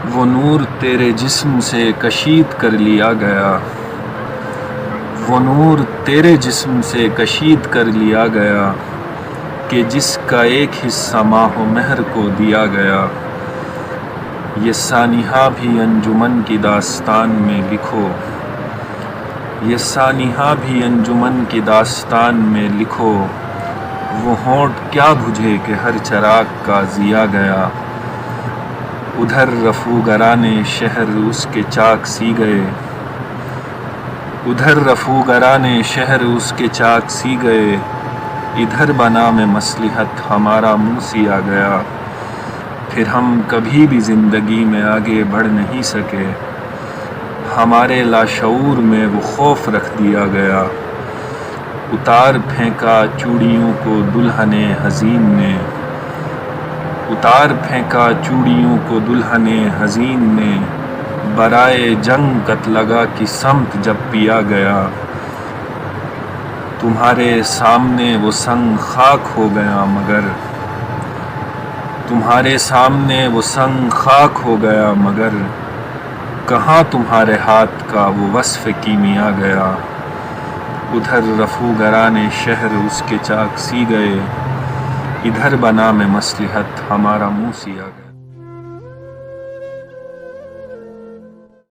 وہ نور تیرے جسم سے کشید کر لیا گیا، وہ نور تیرے جسم سے کشید کر لیا گیا کہ جس کا ایک حصہ ماہ و مہر کو دیا گیا۔ یہ سانحہ بھی انجمن کی داستان میں لکھو، یہ سانحہ بھی انجمن کی داستان میں لکھو۔ وہ ہونٹ کیا بجھے کہ ہر چراغ کا ضیا گیا، ادھر رفوگران شہر اس کے چاک سی گئے، ادھر رفوگران شہر اس کے چاک سی گئے، ادھر بنام مصلحت ہمارا منہ سیا گیا۔ پھر ہم کبھی بھی زندگی میں آگے بڑھ نہیں سکے، ہمارے لاشعور میں وہ خوف رکھ دیا گیا۔ اتار پھینکا چوڑیوں کو دلہن حزین نے، اتار پھینکا چوڑیوں کو دلہن حزین نے، برائے جنگ قتلگاہ کی سمت جب پیا گیا۔ تمہارے سامنے وہ سنگ خاک ہو گیا مگر، تمہارے سامنے وہ سنگ خاک ہو گیا مگر، کہاں تمہارے ہاتھ کا وہ وصف کیمیا گیا۔ ادھر رفوگران شہر اس کے چاک سی گئے، ادھر بنام مصلحت ہمارا منہ سیا گیا۔